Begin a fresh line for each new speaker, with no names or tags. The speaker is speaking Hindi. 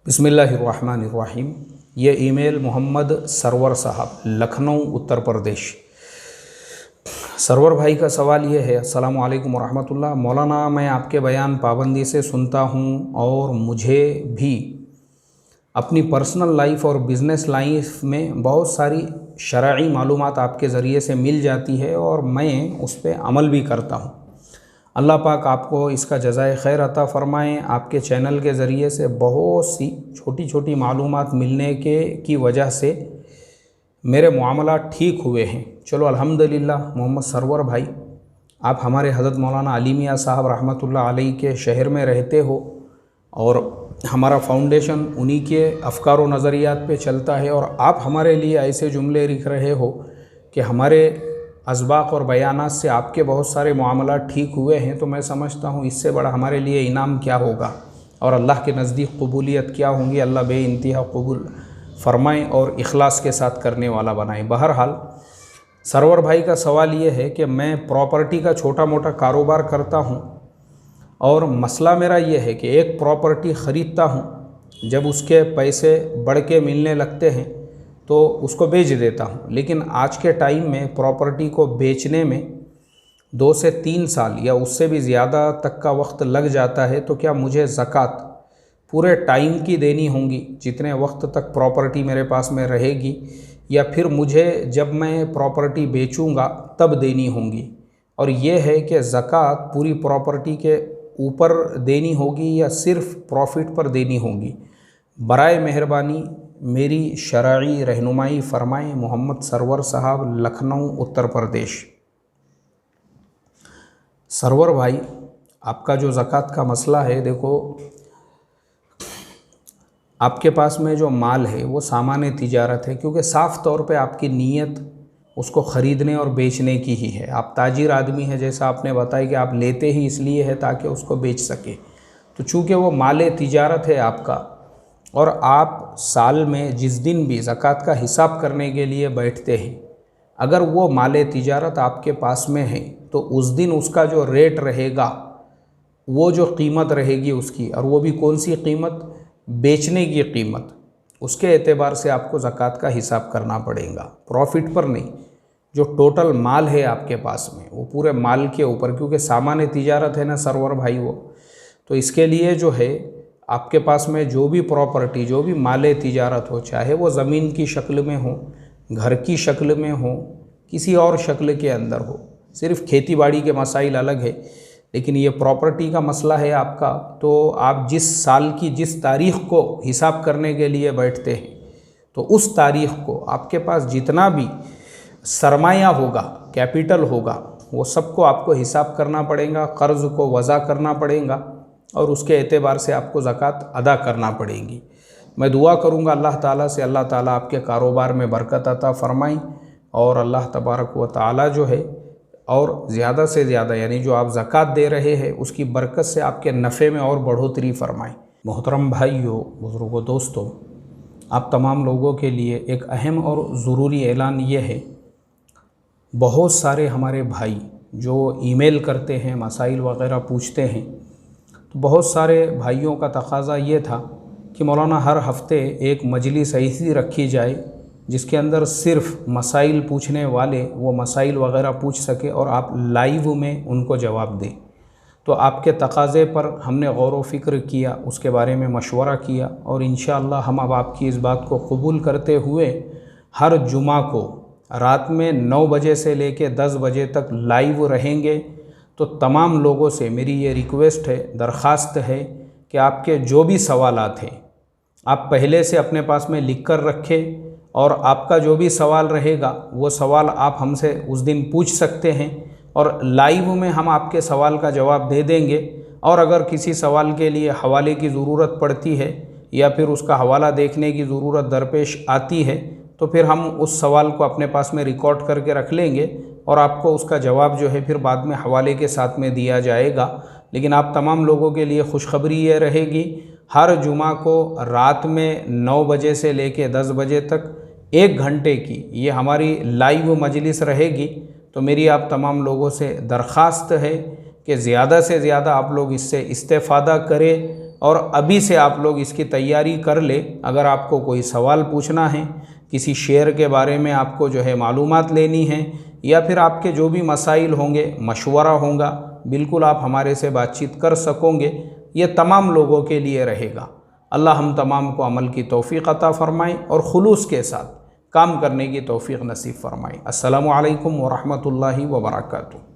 बिस्मिल्लाहिर्रहमानिर्रहीम। ये ईमेल मोहम्मद सरवर साहब, लखनऊ उत्तर प्रदेश। सरवर भाई का सवाल ये है, अस्सलामु अलैकुम वरहमतुल्लाह। मौलाना, मैं आपके बयान पाबंदी से सुनता हूँ और मुझे भी अपनी पर्सनल लाइफ और बिज़नेस लाइफ में बहुत सारी शरई मालूमात आपके ज़रिए से मिल जाती है और मैं उस पर अमल भी करता हूँ। अल्लाह पाक आपको इसका जज़ाए खैर अता फ़रमाएँ। आपके चैनल के ज़रिए से बहुत सी छोटी छोटी मालूमात मिलने की वजह से मेरे मामला ठीक हुए हैं। चलो अल्हम्दुलिल्लाह। मोहम्मद सरवर भाई, आप हमारे हज़रत मौलाना अली मियाँ साहब रहमतुल्लाह अलैह के शहर में रहते हो और हमारा फाउंडेशन उन्हीं के अफ़कार व नज़रियात पे चलता है और आप हमारे लिए ऐसे जुमले लिख रहे हो कि हमारे असबाक और बयानात से आपके बहुत सारे मामला ठीक हुए हैं, तो मैं समझता हूँ इससे बड़ा हमारे लिए इनाम क्या होगा और अल्लाह के नज़दीक कबूलियत क्या होंगी। अल्लाह बेइंतहा कबूल फ़रमाएँ और इखलास के साथ करने वाला बनाए। बहरहाल, सरवर भाई का सवाल ये है कि मैं प्रॉपर्टी का छोटा मोटा कारोबार करता हूँ और मसला मेरा ये है कि एक प्रॉपर्टी ख़रीदता हूँ, जब उसके पैसे बढ़ के मिलने लगते हैं तो उसको बेच देता हूँ। लेकिन आज के टाइम में प्रॉपर्टी को बेचने में 2 से 3 साल या उससे भी ज़्यादा तक का वक्त लग जाता है, तो क्या मुझे ज़कात पूरे टाइम की देनी होंगी जितने वक्त तक प्रॉपर्टी मेरे पास में रहेगी, या फिर मुझे जब मैं प्रॉपर्टी बेचूंगा तब देनी होंगी? और ये है कि ज़कात पूरी प्रॉपर्टी के ऊपर देनी होगी या सिर्फ प्रॉफिट पर देनी होगी? बराए मेहरबानी मेरी शरई रहनुमाई फ़रमाएँ। मोहम्मद सरवर साहब, लखनऊ उत्तर प्रदेश। सरवर भाई, आपका जो ज़कात का मसला है, देखो, आपके पास में जो माल है वो सामान्य तिजारत है, क्योंकि साफ़ तौर पे आपकी नीयत उसको ख़रीदने और बेचने की ही है। आप ताजिर आदमी हैं, जैसा आपने बताया कि आप लेते ही इसलिए है ताकि उसको बेच सके। तो चूँकि वो माल तिजारत है आपका और आप साल में जिस दिन भी ज़कात का हिसाब करने के लिए बैठते हैं, अगर वो माल तिजारत आपके पास में है तो उस दिन उसका जो रेट रहेगा, वो जो कीमत रहेगी उसकी, और वो भी कौन सी कीमत? बेचने की कीमत, उसके एतबार से आपको ज़कात का हिसाब करना पड़ेगा, प्रॉफिट पर नहीं। जो टोटल माल है आपके पास में वो पूरे माल के ऊपर, क्योंकि सामान्य तिजारत है ना सरवर भाई वो, तो इसके लिए जो है आपके पास में जो भी प्रॉपर्टी, जो भी माल तिजारत हो, चाहे वो ज़मीन की शक्ल में हो, घर की शक्ल में हो, किसी और शक्ल के अंदर हो, सिर्फ खेती बाड़ी के मसाइल अलग है, लेकिन ये प्रॉपर्टी का मसला है आपका, तो आप जिस साल की जिस तारीख़ को हिसाब करने के लिए बैठते हैं, तो उस तारीख़ को आपके पास जितना भी सरमाया होगा, कैपिटल होगा, वो सबको आपको हिसाब करना पड़ेगा, कर्ज़ को वज़ा करना पड़ेगा और उसके एतबार से आपको ज़कात अदा करना पड़ेगी। मैं दुआ करूँगा अल्लाह ताला से, अल्लाह ताला आपके कारोबार में बरकत अता फ़रमाएँ और अल्लाह तबारक व ताला जो है और ज़्यादा से ज़्यादा, यानी जो आप ज़कात दे रहे हैं उसकी बरकत से आपके नफ़े में और बढ़ोतरी फ़रमाएँ। मोहतरम भाइयों, बुज़ुर्गों, दोस्तों, आप तमाम लोगों के लिए एक अहम और ज़रूरी ऐलान ये है, बहुत सारे हमारे भाई जो ईमेल करते हैं, मसाइल वग़ैरह पूछते हैं, तो बहुत सारे भाइयों का तकाज़ा ये था कि मौलाना हर हफ़्ते एक मजलिस ऐसी रखी जाए जिसके अंदर सिर्फ़ मसाइल पूछने वाले वो मसाइल वग़ैरह पूछ सके और आप लाइव में उनको जवाब दें। तो आपके तकाज़े पर हमने गौर व फ़िक्र किया, उसके बारे में मशवरा किया और इंशाअल्लाह हम अब आपकी इस बात को कबूल करते हुए हर जुमा को रात में 9 बजे से लेकर 10 बजे तक लाइव रहेंगे। तो तमाम लोगों से मेरी ये रिक्वेस्ट है, दरख्वास्त है कि आपके जो भी सवालात हैं आप पहले से अपने पास में लिख कर रखें और आपका जो भी सवाल रहेगा वो सवाल आप हमसे उस दिन पूछ सकते हैं और लाइव में हम आपके सवाल का जवाब दे देंगे। और अगर किसी सवाल के लिए हवाले की ज़रूरत पड़ती है या फिर उसका हवाला देखने की ज़रूरत दरपेश आती है, तो फिर हम उस सवाल को अपने पास में रिकॉर्ड करके रख लेंगे और आपको उसका जवाब जो है फिर बाद में हवाले के साथ में दिया जाएगा। लेकिन आप तमाम लोगों के लिए खुशखबरी ये रहेगी, हर जुमा को रात में 9 बजे से लेकर 10 बजे तक 1 घंटे की ये हमारी लाइव मजलिस रहेगी। तो मेरी आप तमाम लोगों से दरख्वास्त है कि ज़्यादा से ज़्यादा आप लोग इससे इस्तेफ़ादा करें और अभी से आप लोग इसकी तैयारी कर ले। अगर आपको कोई सवाल पूछना है, किसी शेयर के बारे में आपको जो है मालूमात लेनी है, या फिर आपके जो भी मसाइल होंगे, मशवरा होगा, बिल्कुल आप हमारे से बातचीत कर सकोगे। ये तमाम लोगों के लिए रहेगा। अल्लाह हम तमाम को अमल की तौफ़ीक़ अता फ़रमाए और खुलूस के साथ काम करने की तौफ़ीक़ नसीब फ़रमाए। अस्सलामु अलैकुम व रहमतुल्लाहि व बरकातुहू।